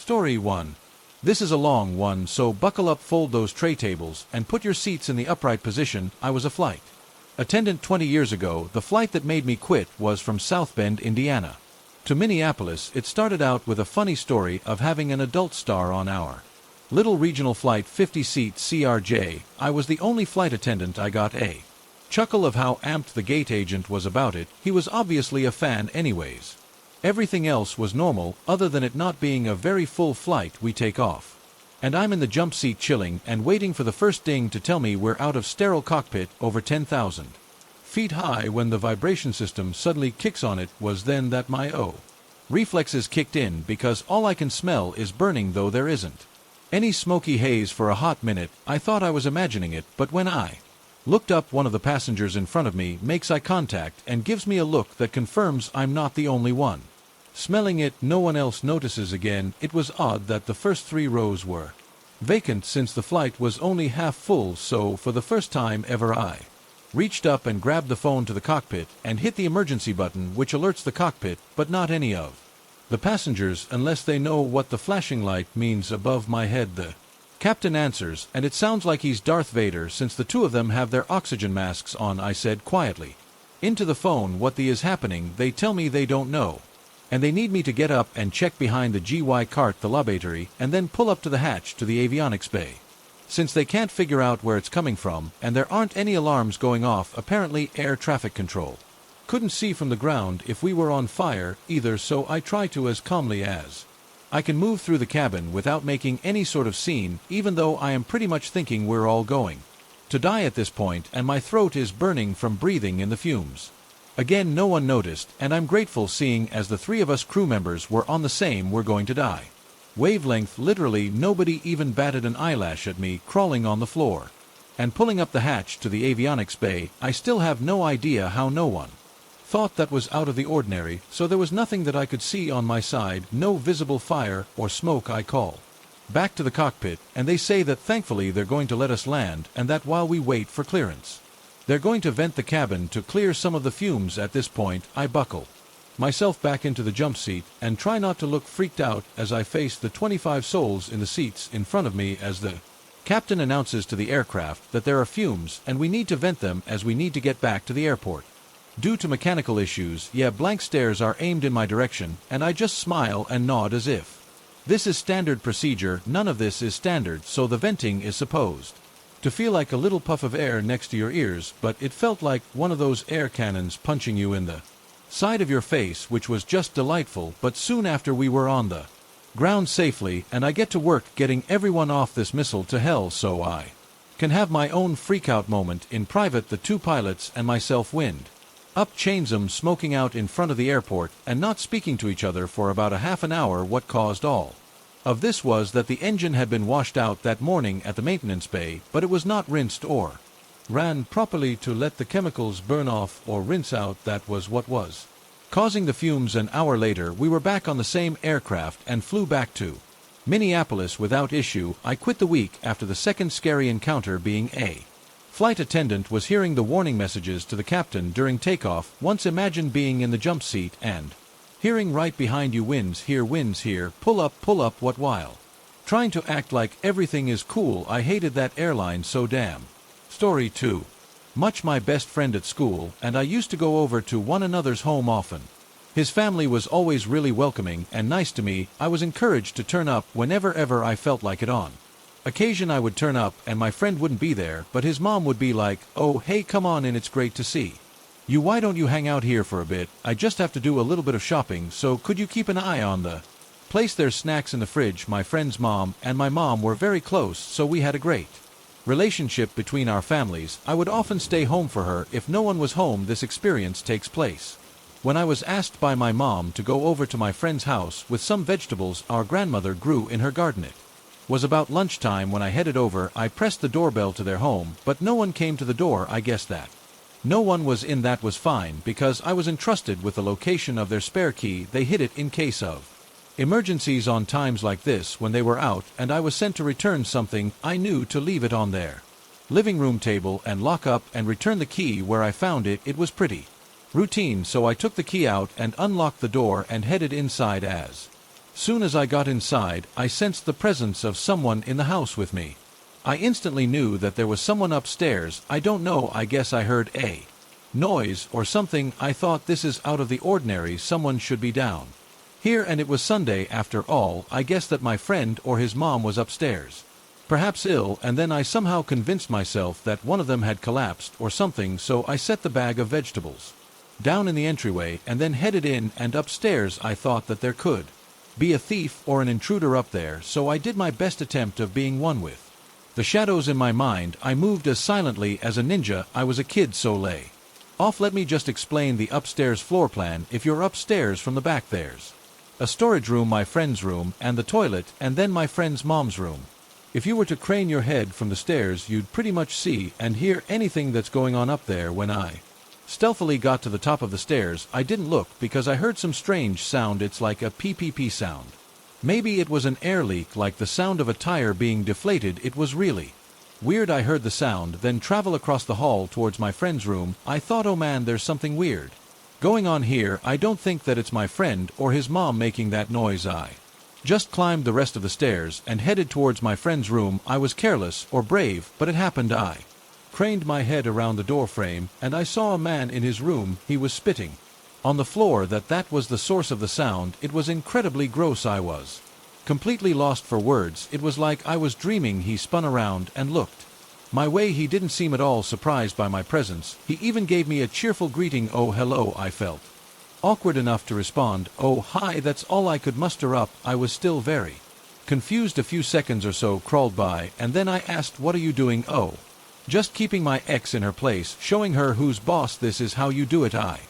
Story 1. This is a long one, so buckle up, fold those tray tables, and put your seats in the upright position. I was a flight attendant 20 years ago. The flight that made me quit was from South Bend, Indiana, to Minneapolis. It started out with a funny story of having an adult star on our little regional flight, 50-seat CRJ. I was the only flight attendant. I got a chuckle of how amped the gate agent was about it. He was obviously a fan anyways. Everything else was normal, other than it not being a very full flight. We take off, and I'm in the jump seat chilling and waiting for the first ding to tell me we're out of sterile cockpit over 10,000 feet high. When the vibration system suddenly kicks on, it was then that my reflexes kicked in, because all I can smell is burning, though there isn't any smoky haze. For a hot minute I thought I was imagining it, but when I looked up, one of the passengers in front of me makes eye contact and gives me a look that confirms I'm not the only one smelling it. No one else notices. Again, it was odd that the first 3 rows were vacant since the flight was only half full, so for the first time ever I reached up and grabbed the phone to the cockpit and hit the emergency button, which alerts the cockpit, but not any of the passengers unless they know what the flashing light means above my head. The captain answers, and it sounds like he's Darth Vader since the 2 of them have their oxygen masks on. I said quietly into the phone what the is happening. They tell me they don't know, and they need me to get up and check behind the GY cart, the laboratory, and then pull up to the hatch to the avionics bay, since they can't figure out where it's coming from, and there aren't any alarms going off. Apparently air traffic control couldn't see from the ground if we were on fire either, so I try to, as calmly as I can, move through the cabin without making any sort of scene, even though I am pretty much thinking we're all going to die at this point, and my throat is burning from breathing in the fumes. Again, no one noticed, and I'm grateful, seeing as the 3 of us crew members were on the same "we're going to die" wavelength. Literally nobody even batted an eyelash at me crawling on the floor and pulling up the hatch to the avionics bay. I still have no idea how no one thought that was out of the ordinary, so there was nothing that I could see on my side, no visible fire or smoke. I call back to the cockpit, and they say that thankfully they're going to let us land, and that while we wait for clearance, they're going to vent the cabin to clear some of the fumes. At this point, I buckle myself back into the jump seat and try not to look freaked out as I face the 25 souls in the seats in front of me as the captain announces to the aircraft that there are fumes and we need to vent them as we need to get back to the airport due to mechanical issues. Yeah, blank stares are aimed in my direction, and I just smile and nod as if this is standard procedure. None of this is standard, so the venting is supposed to feel like a little puff of air next to your ears, but it felt like one of those air cannons punching you in the side of your face, which was just delightful. But soon after we were on the ground safely, and I get to work getting everyone off this missile to hell so I can have my own freakout moment in private. The 2 pilots and myself wind up chains 'em, smoking out in front of the airport and not speaking to each other for about a half an hour. What caused all of this was that the engine had been washed out that morning at the maintenance bay, but it was not rinsed or ran properly to let the chemicals burn off or rinse out. That was what was causing the fumes. An hour later we were back on the same aircraft and flew back to Minneapolis without issue. I quit the week after the second scary encounter. Being a flight attendant was hearing the warning messages to the captain during takeoff. Once imagine being in the jump seat and hearing right behind you, winds here, pull up, what, while trying to act like everything is cool. I hated that airline so damn. Story 2. Much my best friend at school and I used to go over to one another's home often. His family was always really welcoming and nice to me. I was encouraged to turn up whenever ever I felt like it. On occasion I would turn up and my friend wouldn't be there, but his mom would be like, "Oh, hey, come on in, it's great to see you. Why don't you hang out here for a bit? I just have to do a little bit of shopping, so could you keep an eye on the place? There's snacks in the fridge." My friend's mom and my mom were very close, so we had a great relationship between our families. I would often stay home for her if no one was home. This experience takes place when I was asked by my mom to go over to my friend's house with some vegetables our grandmother grew in her garden. It was about lunchtime when I headed over. I pressed the doorbell to their home, but no one came to the door. I guess that no one was in. That was fine, because I was entrusted with the location of their spare key. They hid it in case of emergencies on times like this when they were out, and I was sent to return something. I knew to leave it on their living room table and lock up and return the key where I found it. It was pretty routine, so I took the key out and unlocked the door and headed inside. As Soon as I got inside, I sensed the presence of someone in the house with me. I instantly knew that there was someone upstairs. I don't know, I guess I heard a noise or something. I thought, this is out of the ordinary, someone should be down here, and it was Sunday after all. I guessed that my friend or his mom was upstairs, perhaps ill, and then I somehow convinced myself that one of them had collapsed or something, so I set the bag of vegetables down in the entryway and then headed in and upstairs. I thought that there could be a thief or an intruder up there, so I did my best attempt of being one with the shadows in my mind. I moved as silently as a ninja. I was a kid, so lay off. Let me just explain the upstairs floor plan. If you're upstairs from the back, there's a storage room, my friend's room, and the toilet, and then my friend's mom's room. If you were to crane your head from the stairs, you'd pretty much see and hear anything that's going on up there. When I stealthily got to the top of the stairs, I didn't look because I heard some strange sound. It's like a PPP sound. Maybe it was an air leak, like the sound of a tire being deflated. It was really weird. I heard the sound, then travel across the hall towards my friend's room. I thought, oh man, there's something weird going on here. I don't think that it's my friend or his mom making that noise. I just climbed the rest of the stairs and headed towards my friend's room. I was careless or brave, but it happened. I craned my head around the door frame and I saw a man in his room. He was spitting on the floor. That was the source of the sound. It was incredibly gross. I was completely lost for words. It was like I was dreaming. He spun around and looked my way. He didn't seem at all surprised by my presence. He even gave me a cheerful greeting. Oh, hello. I felt awkward enough to respond, oh, hi. That's all I could muster up. I was still very confused. A few seconds or so crawled by, and then I asked, what are you doing? Oh, just keeping my ex in her place, showing her who's boss. This is how you do it. I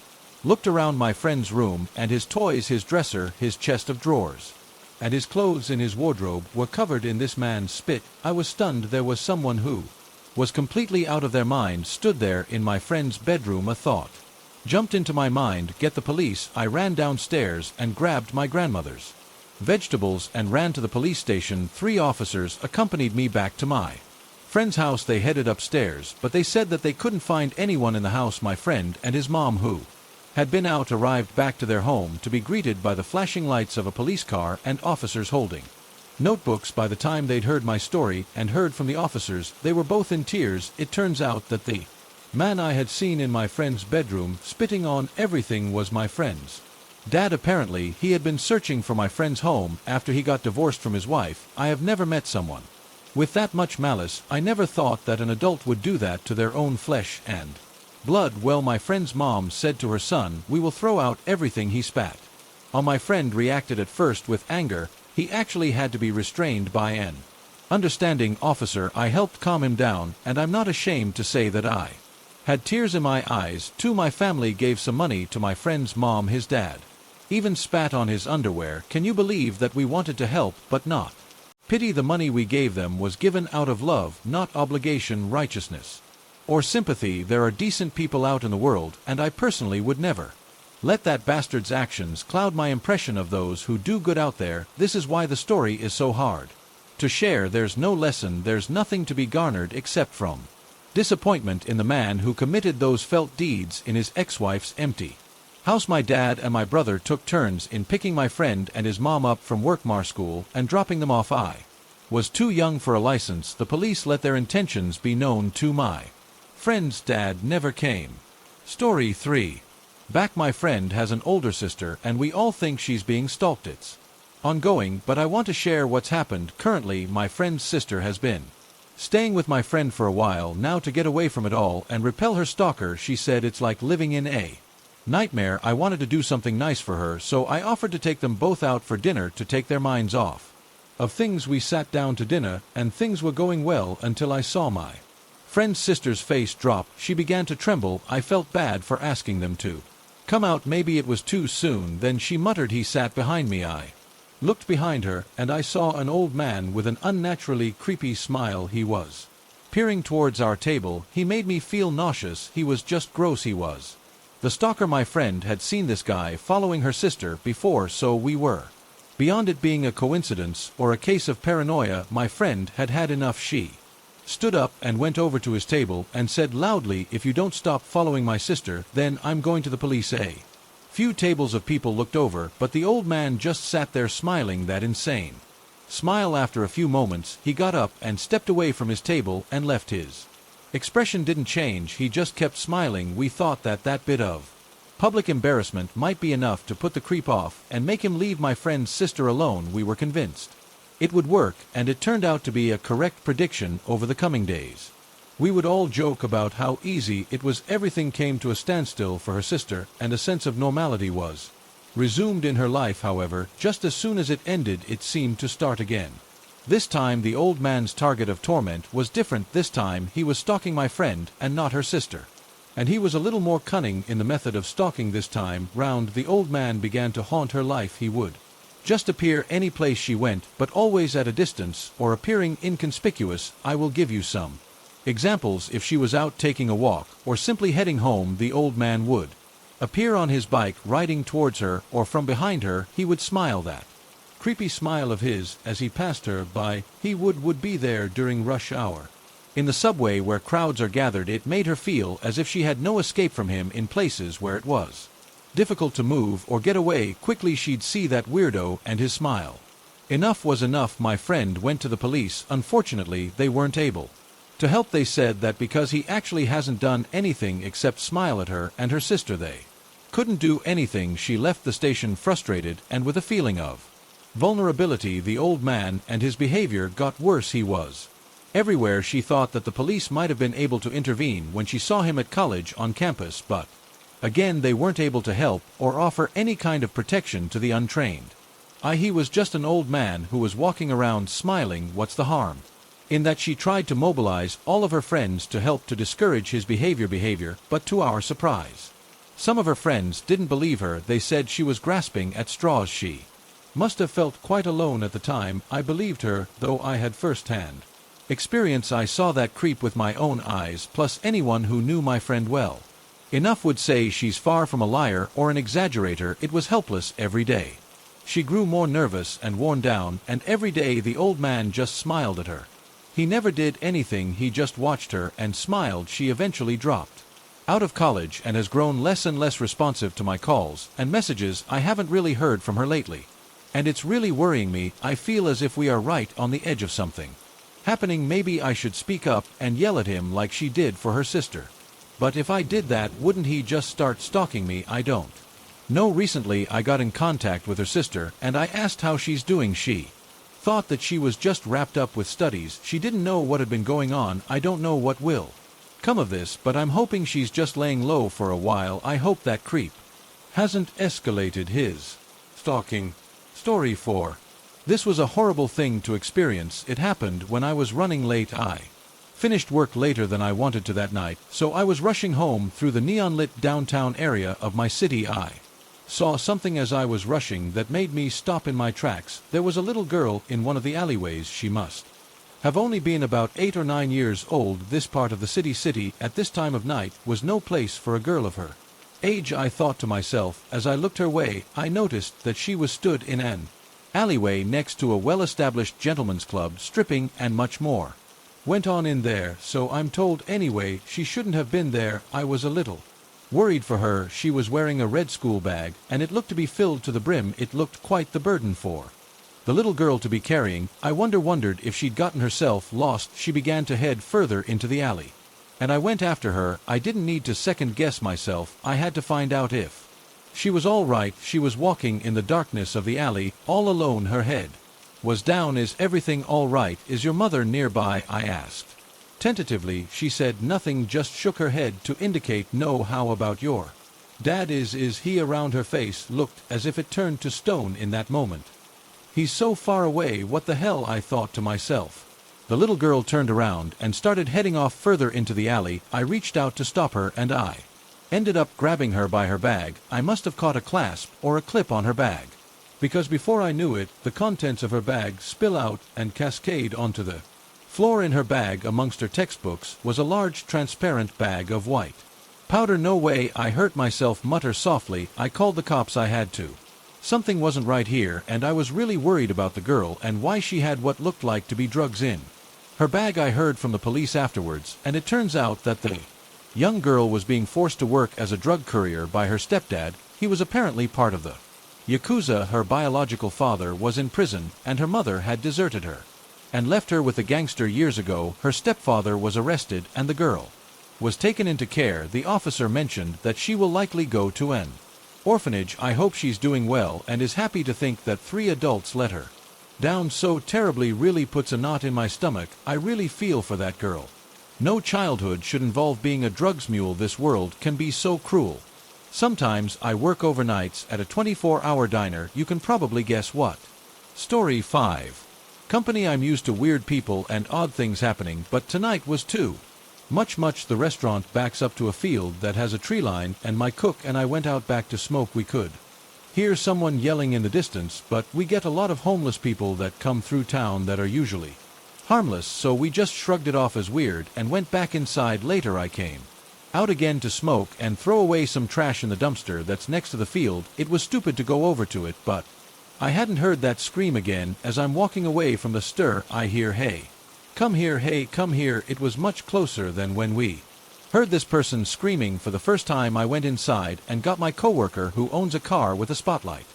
looked around my friend's room, and his toys, his dresser, his chest of drawers, and his clothes in his wardrobe were covered in this man's spit. I was stunned. There was someone who was completely out of their mind stood there in my friend's bedroom. A thought jumped into my mind, get the police. I ran downstairs and grabbed my grandmother's vegetables and ran to the police station. 3 officers accompanied me back to my friend's house. They headed upstairs, but they said that they couldn't find anyone in the house. My friend and his mom, who had been out, arrived back to their home to be greeted by the flashing lights of a police car and officers holding notebooks. By the time they'd heard my story and heard from the officers, they were both in tears. It turns out that the man I had seen in my friend's bedroom spitting on everything was my friend's dad. Apparently, he had been searching for my friend's home after he got divorced from his wife. I have never met someone with that much malice. I never thought that an adult would do that to their own flesh and blood. Well, my friend's mom said to her son, we will throw out everything he spat on. My friend reacted at first with anger. He actually had to be restrained by an understanding officer. I helped calm him down, and I'm not ashamed to say that I had tears in my eyes too. My family gave some money to my friend's mom. His dad even spat on his underwear. Can you believe that? We wanted to help, but not pity. The money we gave them was given out of love, not obligation, righteousness, or sympathy. There are decent people out in the world, and I personally would never let that bastard's actions cloud my impression of those who do good out there. This is why the story is so hard to share. There's no lesson, there's nothing to be garnered except from disappointment in the man who committed those felt deeds in his ex-wife's empty house. My dad and my brother took turns in picking my friend and his mom up from workmar school and dropping them off. I was too young for a license. The police let their intentions be known to my friend's dad. Never came. Story 3. Back. My friend has an older sister and we all think she's being stalked. It's ongoing, but I want to share what's happened. Currently, my friend's sister has been staying with my friend for a while now to get away from it all and repel her stalker. She said it's like living in a nightmare. I wanted to do something nice for her, so I offered to take them both out for dinner to take their minds off of things. We sat down to dinner and things were going well until I saw my friend's sister's face drop. She began to tremble. I felt bad for asking them to come out. Maybe it was too soon. Then she muttered. He sat behind me. I looked behind her, and I saw an old man with an unnaturally creepy smile. He was peering towards our table. He made me feel nauseous. He was just gross. He was the stalker. My friend had seen this guy following her sister before, so we were beyond it being a coincidence or a case of paranoia. My friend had had enough. She stood up and went over to his table and said loudly, if you don't stop following my sister, then I'm going to the police. A Few tables of people looked over, but the old man just sat there smiling that insane smile. After a few moments, he got up and stepped away from his table and left. His expression didn't change, he just kept smiling. We thought that bit of public embarrassment might be enough to put the creep off and make him leave my friend's sister alone. We were convinced it would work, and it turned out to be a correct prediction. Over the coming days, we would all joke about how easy it was. Everything came to a standstill for her sister, and a sense of normality was resumed in her life. However, just as soon as it ended, it seemed to start again. This time the old man's target of torment was different. This time he was stalking my friend and not her sister. And he was a little more cunning in the method of stalking this time round. The old man began to haunt her life. He would just appear any place she went, but always at a distance or appearing inconspicuous. I will give you some examples. If she was out taking a walk or simply heading home, the old man would appear on his bike riding towards her, or from behind her. He would smile that creepy smile of his as he passed her by. He would be there during rush hour in the subway where crowds are gathered. It made her feel as if she had no escape from him. In places where it was difficult to move or get away quickly, she'd see that weirdo and his smile. Enough was enough. My friend went to the police. Unfortunately, they weren't able to help. They said that because he actually hasn't done anything except smile at her and her sister, they couldn't do anything. She left the station frustrated and with a feeling of vulnerability. The old man and his behavior got worse. He was everywhere. She thought that the police might have been able to intervene when she saw him at college on campus, but again they weren't able to help or offer any kind of protection to the untrained. He was just an old man who was walking around smiling. What's the harm in that? She tried to mobilize all of her friends to help to discourage his behavior, but to our surprise, some of her friends didn't believe her. They said she was grasping at straws. She must have felt quite alone at the time. I believed her, though I had first-hand experience. I saw that creep with my own eyes, plus anyone who knew my friend well enough would say she's far from a liar or an exaggerator. It was helpless every day. She grew more nervous and worn down, and every day the old man just smiled at her. He never did anything, he just watched her and smiled. She eventually dropped out of college and has grown less and less responsive to my calls and messages. I haven't really heard from her lately, and it's really worrying me. I feel as if we are right on the edge of something happening. Maybe I should speak up and yell at him like she did for her sister. But if I did that, wouldn't he just start stalking me? I don't know. Recently I got in contact with her sister and I asked how she's doing. She thought that she was just wrapped up with studies. She didn't know what had been going on. I don't know what will come of this, but I'm hoping she's just laying low for a while. I hope that creep hasn't escalated his stalking. Story 4. This was a horrible thing to experience. It happened when I was running late. I finished work later than I wanted to that night, so I was rushing home through the neon-lit downtown area of my city. I saw something as I was rushing that made me stop in my tracks. There was a little girl in one of the alleyways. She must have only been about 8 or 9 years old. This part of the city at this time of night was no place for a girl of her age. I thought to myself as I looked her way. I noticed that she was stood in an alleyway next to a well-established gentleman's club, stripping and much more went on in there, so I'm told. Anyway, she shouldn't have been there. I was a little worried for her. She was wearing a red school bag, and it looked to be filled to the brim. It looked quite the burden for the little girl to be carrying. I wondered if she'd gotten herself lost. She began to head further into the alley, and I went after her. I didn't need to second-guess myself. I had to find out if she was all right. She was walking in the darkness of the alley, all alone. Her head was down. Is everything all right? Is your mother nearby? I asked. Tentatively, she said nothing, just shook her head to indicate no. How about your dad? Is he around? Her face looked as if it turned to stone in that moment. He's so far away. What the hell? I thought to myself. The little girl turned around and started heading off further into the alley. I reached out to stop her, and I ended up grabbing her by her bag. I must have caught a clasp or a clip on her bag, because before I knew it, the contents of her bag spill out and cascade onto the floor. In her bag, amongst her textbooks, was a large transparent bag of white powder. No way. I hurt myself. Mutter softly. I called the cops. I had to. Something wasn't right here, and I was really worried about the girl and why she had what looked like to be drugs in her bag. I heard from the police afterwards, and it turns out that the young girl was being forced to work as a drug courier by her stepdad, He was apparently part of the Yakuza. Her biological father was in prison, and her mother had deserted her and left her with a gangster years ago. Her stepfather was arrested, and the girl was taken into care. The officer mentioned that she will likely go to an orphanage. I hope she's doing well and is happy to think that 3 adults let her down so terribly. Really puts a knot in my stomach. I really feel for that girl. No childhood should involve being a drugs mule. This world can be so cruel. Sometimes I work overnights at a 24-hour diner. You can probably guess what. Story 5. Company. I'm used to weird people and odd things happening, but tonight was too much. The restaurant backs up to a field that has a tree line, and my cook and I went out back to smoke. We could hear someone yelling in the distance, but we get a lot of homeless people that come through town that are usually harmless, so we just shrugged it off as weird and went back inside. Later I came out again to smoke and throw away some trash in the dumpster that's next to the field. It was stupid to go over to it, but I hadn't heard that scream again. As I'm walking away from the stir, I hear, "Hey, come here, hey, come here." It was much closer than when we heard this person screaming for the first time. I went inside and got my coworker, who owns a car with a spotlight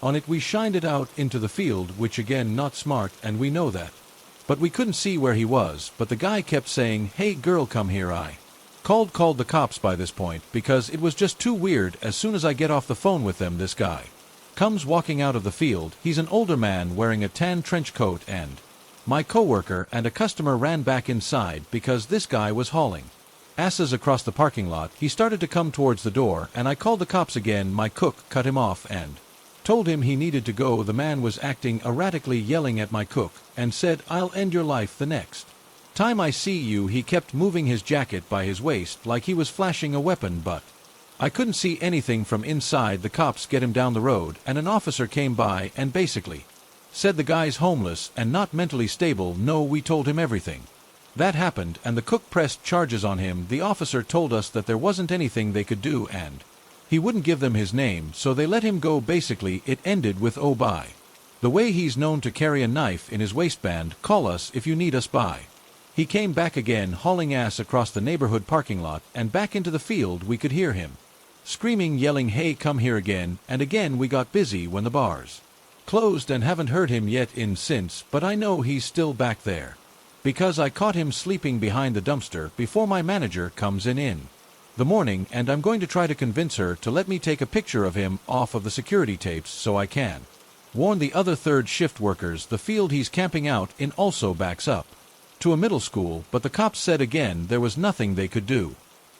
on it. We shined it out into the field, which again, not smart, and we know that. But we couldn't see where he was, but the guy kept saying, "Hey girl, come here." I called the cops by this point, because it was just too weird. As soon as I get off the phone with them, this guy comes walking out of the field. He's an older man wearing a tan trench coat, and my coworker and a customer ran back inside because this guy was hauling asses across the parking lot. He started to come towards the door, and I called the cops again. My cook cut him off and told him he needed to go. The man was acting erratically, yelling at my cook, and said, "I'll end your life the next time I see you." He kept moving his jacket by his waist like he was flashing a weapon, but I couldn't see anything from inside. The cops get him down the road, and an officer came by and basically said the guy's homeless and not mentally stable. No, we told him everything that happened, and the cook pressed charges on him. The officer told us that there wasn't anything they could do, and he wouldn't give them his name, so they let him go. Basically, it ended with, "Oh, by the way, he's known to carry a knife in his waistband. Call us if you need us." By he came back again, hauling ass across the neighborhood parking lot and back into the field. We could hear him screaming, yelling, "Hey, come here," again and again. We got busy when the bars closed and haven't heard him yet in since, but I know he's still back there because I caught him sleeping behind the dumpster before my manager comes in the morning, and I'm going to try to convince her to let me take a picture of him off of the security tapes so I can warn the other third shift workers. The field he's camping out in also backs up to a middle school, but the cops said again there was nothing they could do.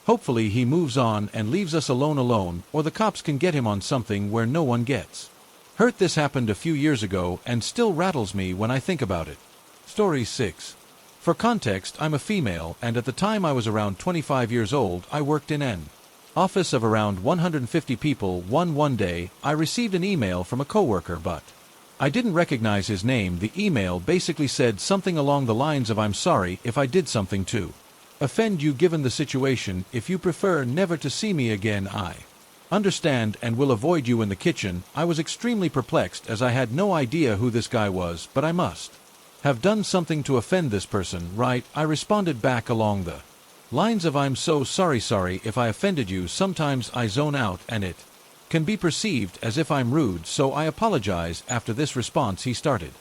Hopefully he moves on and leaves us alone, or the cops can get him on something where no one gets hurt. This happened a few years ago and still rattles me when I think about it. Story 6. For context, I'm a female, and at the time I was around 25 years old. I worked in an office of around 150 people. One day, I received an email from a coworker, but I didn't recognize his name. The email basically said something along the lines of, "I'm sorry if I did something to offend you. Given the situation, if you prefer never to see me again, I understand and will avoid you in the kitchen." I was extremely perplexed as I had no idea who this guy was, but I must have done something to offend this person, right? I responded back along the lines of, "I'm so sorry if I offended you. Sometimes I zone out and it can be perceived as if I'm rude, so I apologize." After this response, he started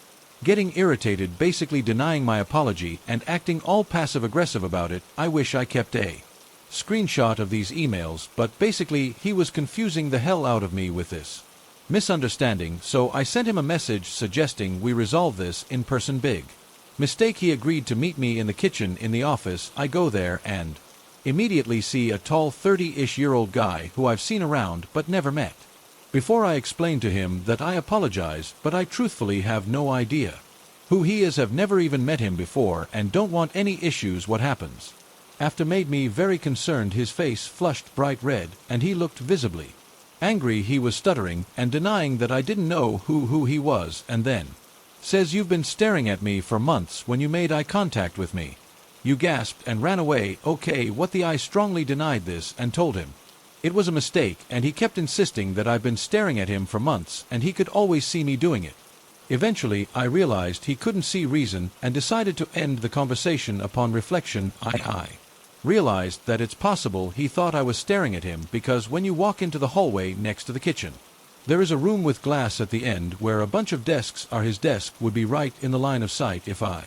getting irritated, basically denying my apology and acting all passive-aggressive about it. I wish I kept a screenshot of these emails, but basically he was confusing the hell out of me with this misunderstanding, so I sent him a message suggesting we resolve this in person. Big mistake. He agreed to meet me in the kitchen in the office. I go there and immediately see a tall 30-ish-year-old guy who I've seen around but never met before. I explained to him that I apologize, but I truthfully have no idea who he is, have never even met him before, and don't want any issues. What happens after made me very concerned. His face flushed bright red, and he looked visibly angry. He was stuttering and denying that I didn't know who he was, and then says, "You've been staring at me for months when you made eye contact with me. You gasped and ran away." Okay, what the I strongly denied this and told him it was a mistake, and he kept insisting that I've been staring at him for months and he could always see me doing it. Eventually, I realized he couldn't see reason and decided to end the conversation. Upon reflection, I Realized that it's possible he thought I was staring at him because when you walk into the hallway next to the kitchen, there is a room with glass at the end where a bunch of desks are. His desk would be right in the line of sight if I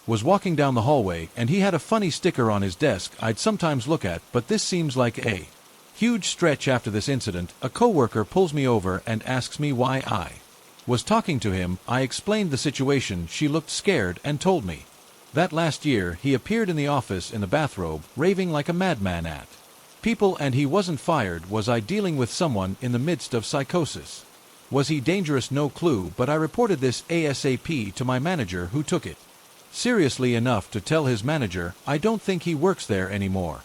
was walking down the hallway, and he had a funny sticker on his desk I'd sometimes look at, but this seems like a huge stretch. After this incident, a coworker pulls me over and asks me why I was talking to him. I explained the situation. She looked scared and told me that last year he appeared in the office in the bathrobe, raving like a madman at people, and he wasn't fired. Was I dealing with someone in the midst of psychosis? Was he dangerous? No clue, but I reported this ASAP to my manager, who took it seriously enough to tell his manager. I don't think he works there anymore.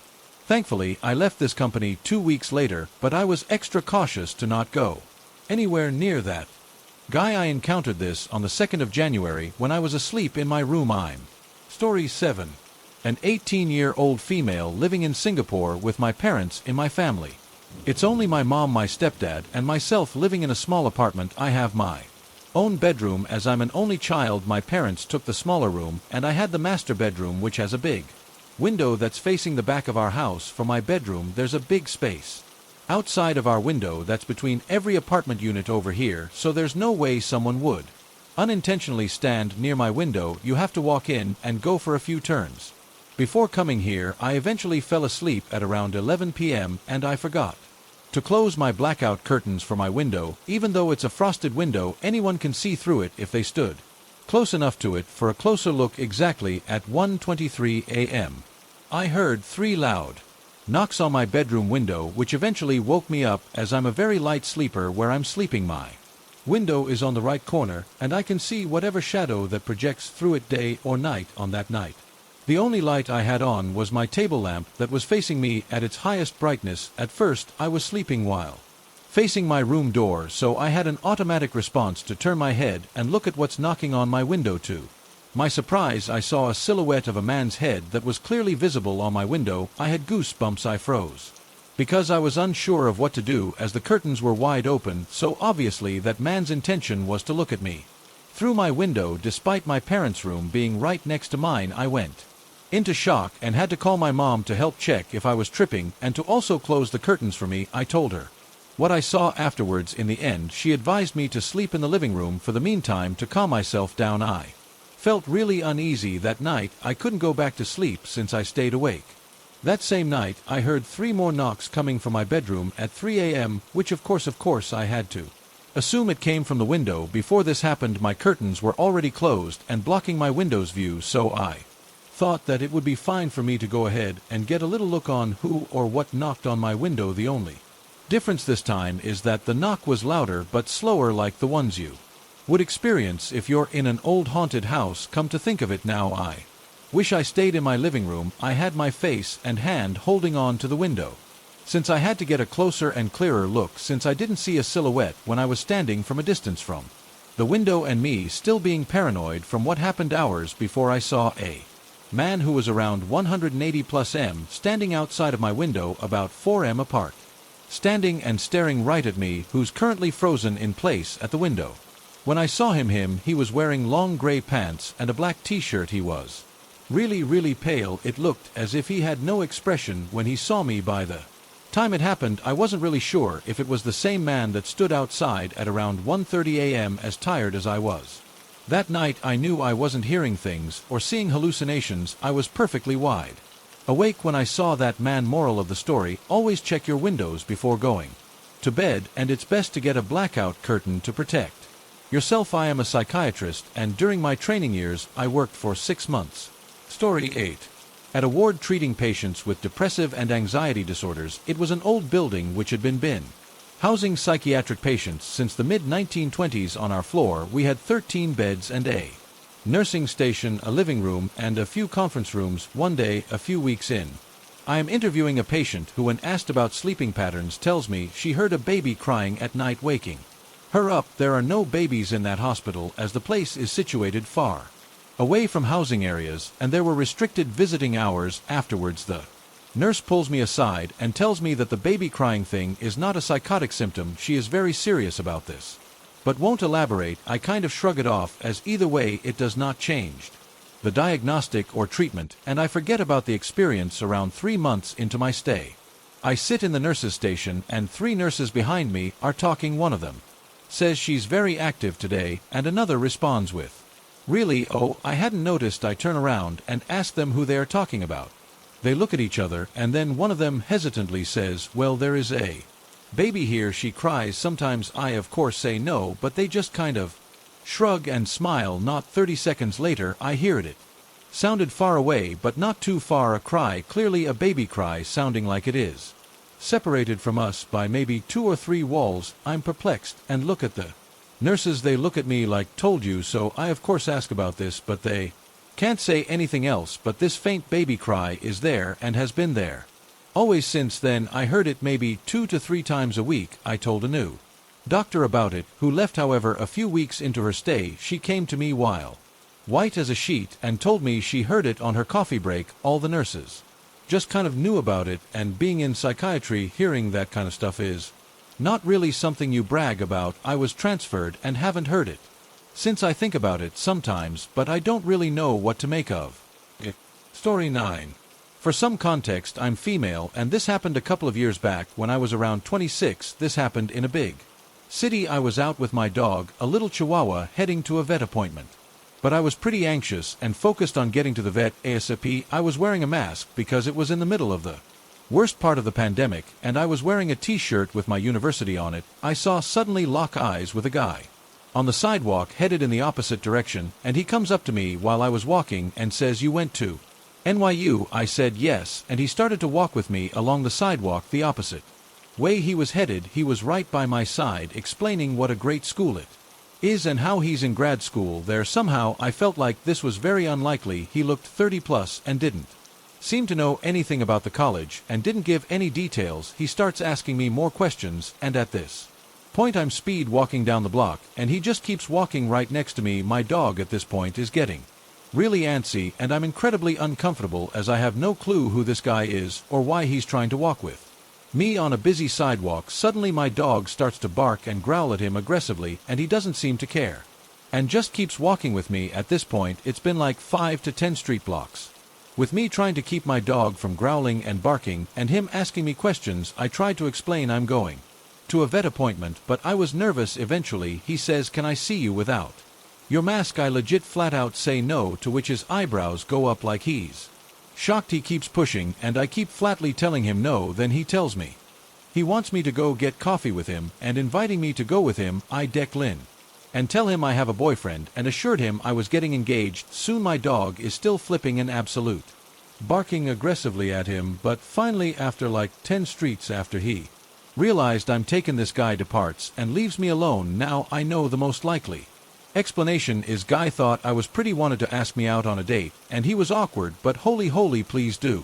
Thankfully, I left this company 2 weeks later, but I was extra cautious to not go anywhere near that guy. I encountered this on the 2nd of January when I was asleep in my room. Story 7. An 18-year-old female living in Singapore with my parents in my family. It's only my mom, my stepdad, and myself living in a small apartment. I have my own bedroom as I'm an only child. My parents took the smaller room, and I had the master bedroom, which has a big window that's facing the back of our house. For my bedroom, there's a big space outside of our window that's between every apartment unit over here, so there's no way someone would unintentionally stand near my window. You have to walk in and go for a few turns before coming here. I eventually fell asleep at around 11 p.m. and I forgot to close my blackout curtains for my window. Even though it's a frosted window, anyone can see through it if they stood close enough to it for a closer look. Exactly at 1:23 a.m. I heard 3 loud knocks on my bedroom window, which eventually woke me up, as I'm a very light sleeper. Where I'm sleeping, my window is on the right corner, and I can see whatever shadow that projects through it day or night. On that night, the only light I had on was my table lamp that was facing me at its highest brightness. At first, I was sleeping while facing my room door, so I had an automatic response to turn my head and look at what's knocking on my window. To my surprise, I saw a silhouette of a man's head that was clearly visible on my window. I had goosebumps. I froze because I was unsure of what to do, as the curtains were wide open, so obviously that man's intention was to look at me through my window. Despite my parents' room being right next to mine, I went into shock and had to call my mom to help check if I was tripping and to also close the curtains for me. I told her what I saw afterwards. In the end, she advised me to sleep in the living room for the meantime to calm myself down. I felt really uneasy that night. I couldn't go back to sleep since I stayed awake. That same night, I heard 3 more knocks coming from my bedroom at 3 a.m., which of course I had to assume it came from the window. Before this happened, my curtains were already closed and blocking my window's view, so I thought that it would be fine for me to go ahead and get a little look on who or what knocked on my window. The only difference this time is that the knock was louder but slower, like the ones you would experience if you're in an old haunted house. Come to think of it now, I wish I stayed in my living room. I had my face and hand holding on to the window, since I had to get a closer and clearer look, since I didn't see a silhouette when I was standing from a distance from the window, and me still being paranoid from what happened hours before. I saw a man who was around 180 plus m standing outside of my window about 4 m apart, standing and staring right at me, who's currently frozen in place at the window. When I saw him, he was wearing long gray pants and a black t-shirt. He was really pale. It looked as if he had no expression when he saw me. By the time it happened, I wasn't really sure if it was the same man that stood outside at around 1:30 a.m. As tired as I was that night, I knew I wasn't hearing things or seeing hallucinations. I was perfectly wide awake when I saw that man. Moral of the story: always check your windows before going to bed, and it's best to get a blackout curtain to protect yourself. I am a psychiatrist, and during my training years, I worked for 6 months. Story 8. At a ward treating patients with depressive and anxiety disorders. It was an old building which had been housing psychiatric patients since the mid-1920s. On our floor, we had 13 beds and a nursing station, a living room, and a few conference rooms. One day, a few weeks in, I am interviewing a patient who, when asked about sleeping patterns, tells me she heard a baby crying at night, waking her up. There are no babies in that hospital, as the place is situated far away from housing areas, and there were restricted visiting hours. Afterwards, the nurse pulls me aside and tells me that the baby crying thing is not a psychotic symptom. She is very serious about this, but won't elaborate. I kind of shrug it off, as either way it does not change the diagnostic or treatment, and I forget about the experience around 3 months into my stay. I sit in the nurses' station and 3 nurses behind me are talking. One of them says she's very active today, and another responds with, "Really? Oh, I hadn't noticed." I turn around and ask them who they are talking about. They look at each other, and then one of them hesitantly says, "Well, there is a baby here. She cries sometimes." I of course say no, but they just kind of shrug and smile. Not 30 seconds later, I hear it. Sounded far away, but not too far. A cry, clearly a baby cry, sounding like it is separated from us by maybe 2 or 3 walls. I'm perplexed and look at the nurses. They look at me like, "Told you so." I of course ask about this, but they can't say anything else. But this faint baby cry is there and has been there always since then. I heard it maybe 2 to 3 times a week. I told a new doctor about it, who left. However, a few weeks into her stay, she came to me white as a sheet and told me she heard it on her coffee break. All the nurses just kind of knew about it, and being in psychiatry, hearing that kind of stuff is not really something you brag about. I was transferred and haven't heard it since. I think about it sometimes, but I don't really know what to make of it. Story 9. For some context, I'm female, and this happened a couple of years back when I was around 26. This happened in a big city. I was out with my dog, a little Chihuahua, heading to a vet appointment. But I was pretty anxious and focused on getting to the vet ASAP. I was wearing a mask because it was in the middle of the worst part of the pandemic, and I was wearing a t-shirt with my university on it. I saw suddenly lock eyes with a guy on the sidewalk headed in the opposite direction, and he comes up to me while I was walking and says, "You went to NYU?" I said yes, and he started to walk with me along the sidewalk the opposite way he was headed. He was right by my side, explaining what a great school it is and how he's in grad school there. Somehow I felt like this was very unlikely. He looked 30 plus and didn't seem to know anything about the college and didn't give any details. He starts asking me more questions, and at this point I'm speed walking down the block, and he just keeps walking right next to me. My dog at this point is getting really antsy, and I'm incredibly uncomfortable as I have no clue who this guy is or why he's trying to walk with me on a busy sidewalk. Suddenly my dog starts to bark and growl at him aggressively, and he doesn't seem to care and just keeps walking with me. At this point it's been like 5 to 10 street blocks with me trying to keep my dog from growling and barking and him asking me questions. I tried to explain I'm going to a vet appointment, but I was nervous. Eventually he says, "Can I see you without your mask?" I legit flat out say no, to which his eyebrows go up like he's shocked. He keeps pushing, and I keep flatly telling him no. Then he tells me he wants me to go get coffee with him and inviting me to go with him. I decline and tell him I have a boyfriend and assured him I was getting engaged soon. My dog is still flipping and absolute barking aggressively at him, but finally after like 10 streets after he realized I'm taken, this guy departs and leaves me alone. Now I know the most likely explanation is guy thought I was pretty, wanted to ask me out on a date, and he was awkward. But holy please do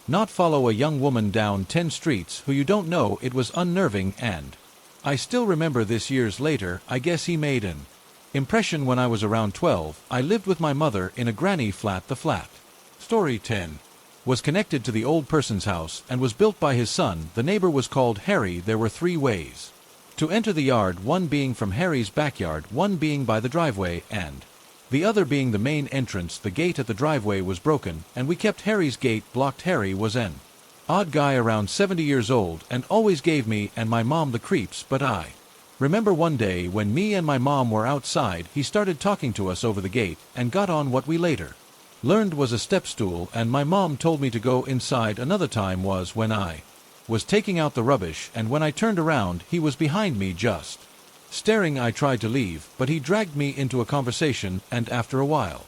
not follow a young woman down 10 streets who you don't know. It was unnerving, and I still remember this years later. I guess he made an impression when I was around 12. I lived with my mother in a granny flat. The flat, story 10, was connected to the old person's house and was built by his son. The neighbor was called Harry. There were 3 ways to enter the yard, one being from Harry's backyard, one being by the driveway, and the other being the main entrance. The gate at the driveway was broken, and we kept Harry's gate blocked. Harry was an odd guy around 70 years old and always gave me and my mom the creeps. But I remember one day when me and my mom were outside, he started talking to us over the gate and got on what we later learned was a step stool, and my mom told me to go inside. Another time was when I was taking out the rubbish, and when I turned around he was behind me just staring. I tried to leave, but he dragged me into a conversation, and after a while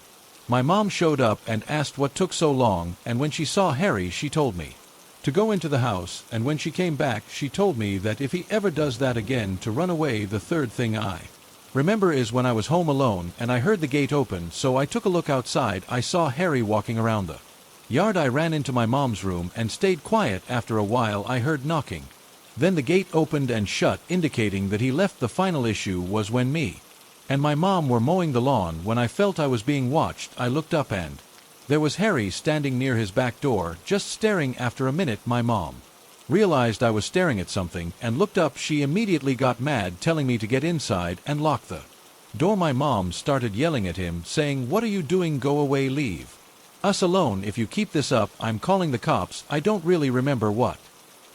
my mom showed up and asked what took so long, and when she saw Harry she told me to go into the house, and when she came back she told me that if he ever does that again to run away. The third thing I remember is when I was home alone and I heard the gate open, so I took a look outside. I saw Harry walking around the yard. I ran into my mom's room and stayed quiet. After a while I heard knocking. Then the gate opened and shut, indicating that he left. The final issue was when me and my mom were mowing the lawn. When I felt I was being watched, I looked up and there was Harry standing near his back door, just staring. After a minute my mom realized I was staring at something and looked up. She immediately got mad, telling me to get inside and lock the Door my mom started yelling at him, saying, "What are you doing? Go away, leave us alone. If you keep this up, I'm calling the cops." I don't really remember what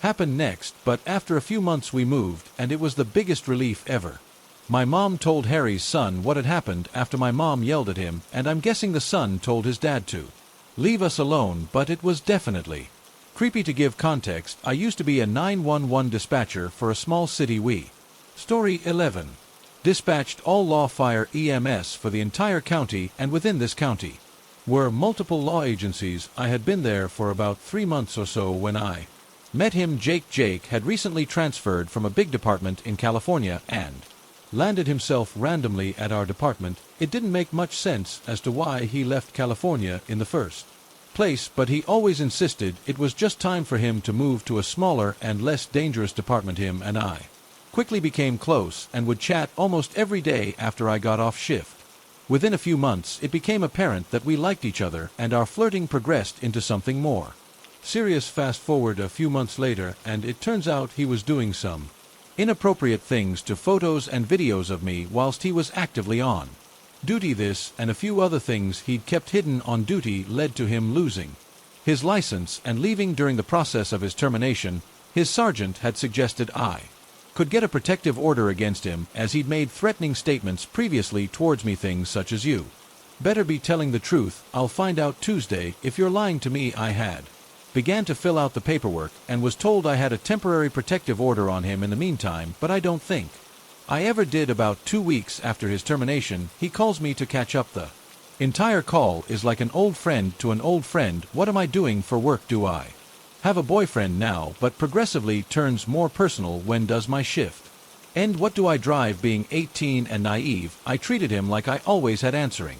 happened next, but after a few months we moved, and it was the biggest relief ever. My mom told Harry's son what had happened after my mom yelled at him, and I'm guessing the son told his dad to leave us alone, but it was definitely creepy. To give context, I used to be a 911 dispatcher for a small city. We Story 11 dispatched all law, fire, EMS for the entire county, and within this county were multiple law agencies. I had been there for about 3 months or so when I met him. Jake had recently transferred from a big department in California and landed himself randomly at our department. It didn't make much sense as to why he left California in the first place, but he always insisted it was just time for him to move to a smaller and less dangerous department. Him and I quickly became close and would chat almost every day after I got off shift. Within a few months, it became apparent that we liked each other, and our flirting progressed into something more serious. Fast forward a few months later, and it turns out he was doing some inappropriate things to photos and videos of me whilst he was actively on duty. This and a few other things he'd kept hidden on duty led to him losing his license and leaving. During the process of his termination, his sergeant had suggested I could get a protective order against him, as he'd made threatening statements previously towards me, things such as, "You better be telling the truth, I'll find out Tuesday if you're lying to me." I had began to fill out the paperwork and was told I had a temporary protective order on him in the meantime, but I don't think I ever did. About 2 weeks after his termination, he calls me to catch up. The entire call is like an old friend to an old friend. What am I doing for work? Do I have a boyfriend now? But progressively turns more personal. When does my shift end? What do I drive? Being 18 and naive, I treated him like I always had, answering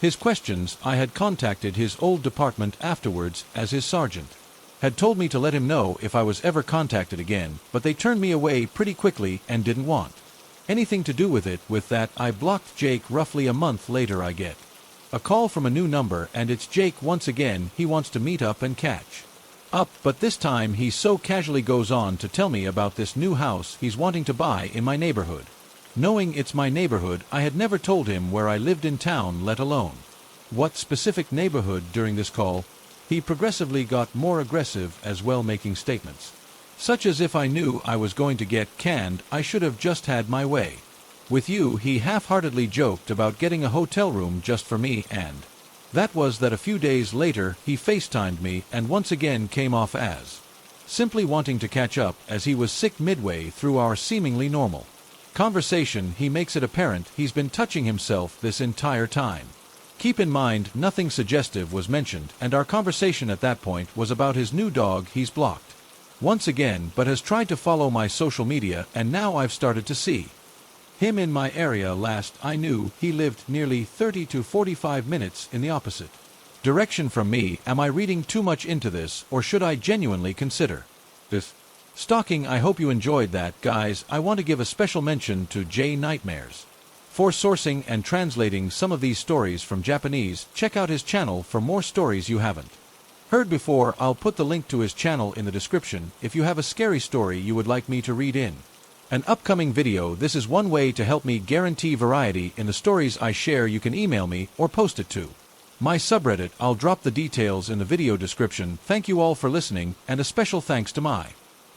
his questions. I had contacted his old department afterwards, as his sergeant had told me to let him know if I was ever contacted again, but they turned me away pretty quickly and didn't want anything to do with it. With that, I blocked Jake. Roughly a month later, I get a call from a new number, and it's Jake once again. He wants to meet up and catch up, but this time he so casually goes on to tell me about this new house he's wanting to buy in my neighborhood. Knowing it's my neighborhood, I had never told him where I lived in town, let alone what specific neighborhood. During this call, he progressively got more aggressive as well, making statements such as, "If I knew I was going to get canned, I should have just had my way with you." He half-heartedly joked about getting a hotel room just for me, and that was that. A few days later, he FaceTimed me and once again came off as simply wanting to catch up, as he was sick. Midway through our seemingly normal conversation, he makes it apparent he's been touching himself this entire time. Keep in mind, nothing suggestive was mentioned, and our conversation at that point was about his new dog. He's blocked once again, but has tried to follow my social media, and now I've started to see him in my area. Last I knew, he lived nearly 30 to 45 minutes in the opposite direction from me. Am I reading too much into this, or should I genuinely consider this stalking? I hope you enjoyed that, guys. I want to give a special mention to J Nightmares for sourcing and translating some of these stories from Japanese. Check out his channel for more stories you haven't heard before. I'll put the link to his channel in the description if you have a scary story you would like me to read in an upcoming video. This is one way to help me guarantee variety in the stories I share. You can email me or post it to my subreddit. I'll drop the details in the video description. Thank you all for listening, and a special thanks to my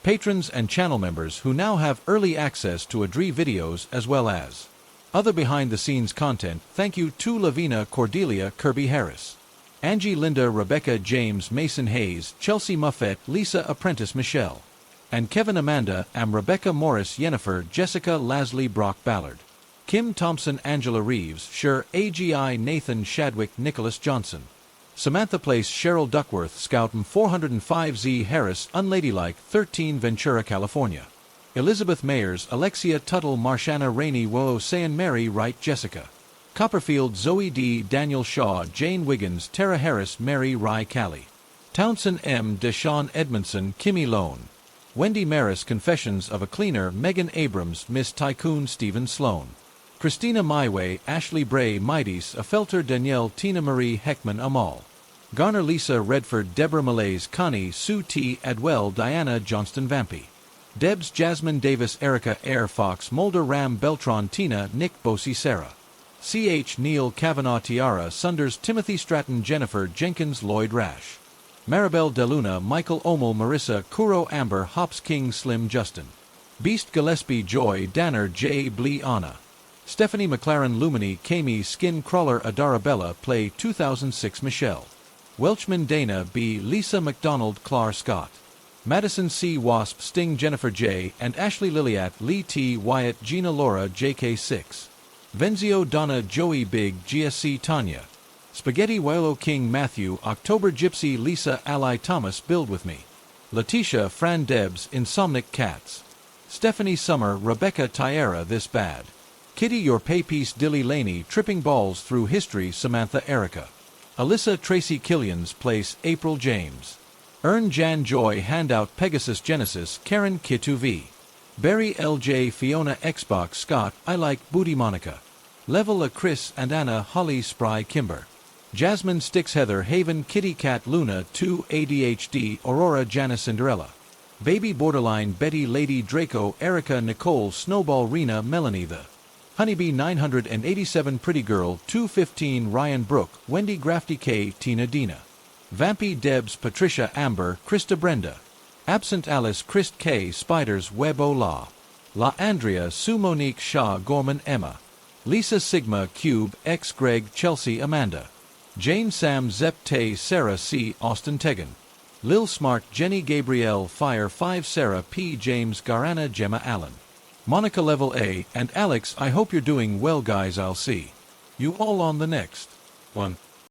patrons and channel members who now have early access to Adri videos as well as other behind-the-scenes content. Thank you to Lavina, Cordelia, Kirby Harris, Angie, Linda, Rebecca, James, Mason Hayes, Chelsea Muffet, Lisa Apprentice, Michelle, and Kevin, Amanda, Am, Rebecca Morris, Yennefer, Jessica, Lasley, Brock Ballard, Kim Thompson, Angela Reeves, Sher, AGI, Nathan Shadwick, Nicholas Johnson, Samantha Place, Cheryl Duckworth, Scout M 405Z Harris, Unladylike 13, Ventura, California, Elizabeth Mayers, Alexia Tuttle, Marshana Rainey, Wo Sayan, Mary Wright, Jessica Copperfield, Zoe D, Daniel Shaw, Jane Wiggins, Tara Harris, Mary Rye Callie, Townsend M, Deshawn Edmondson, Kimmy Lone, Wendy Maris, Confessions of a Cleaner, Megan Abrams, Miss Tycoon, Stephen Sloan, Christina Myway, Ashley Bray, Mighties, Afelter, Danielle, Tina Marie Heckman, Amal Garner, Lisa Redford, Deborah Malays, Connie, Sue T, Adwell, Diana Johnston, Vampy, Debs, Jasmine Davis, Erica, Air Fox, Mulder, Ram, Beltron, Tina, Nick, Bosie, Sarah. C.H. Neil, Kavanaugh, Tiara, Sunders, Timothy Stratton, Jennifer, Jenkins, Lloyd Rash. Maribel DeLuna, Michael Omel, Marissa, Kuro, Amber, Hops, King, Slim, Justin. Beast, Gillespie, Joy, Danner, J. Blee, Anna. Stephanie McLaren, Lumini, Kami, Skin Crawler, Adarabella, Play 2006, Michelle. Welchman, Dana B., Lisa McDonald, Clar Scott. Madison C. Wasp, Sting, Jennifer J., and Ashley Liliat, Lee T. Wyatt, Gina Laura, JK6. Venzio, Donna, Joey Big, GSC, Tanya. Spaghetti, Wailo King, Matthew, October Gypsy, Lisa, Ally Thomas, Build With Me. Letitia, Fran Debs, Insomnic Cats. Stephanie Summer, Rebecca Tyera, This Bad. Kitty, Your Pay Piece, Dilly Laney, Tripping Balls Through History, Samantha Erica. Alyssa, Tracy Killian's Place, April James. Ern Jan Joy, Handout, Pegasus Genesis, Karen Kitu V. Barry LJ, Fiona Xbox, Scott, I Like Booty Monica. Level A, Chris and Anna, Holly Spry Kimber. Jasmine Sticks, Heather Haven, Kitty Cat, Luna 2, ADHD, Aurora, Janice, Cinderella. Baby Borderline, Betty, Lady Draco, Erica, Nicole, Snowball, Rena, Melanie, The Honeybee 987, Pretty Girl 215, Ryan Brooke, Wendy Grafty K, Tina Dina. Vampy Debs, Patricia Amber, Krista Brenda. Absent Alice, Christ K, Spiders Web O La Andrea, Sue Monique Shaw, Gorman Emma. Lisa Sigma Cube, X Greg, Chelsea Amanda. Jane Sam, Zep Tay, Sarah C, Austin Tegan. Lil Smart, Jenny Gabrielle, Fire 5, Sarah P, James Garana, Gemma Allen. Monica Level A, and Alex. I hope you're doing well, guys. I'll see you all on the next one.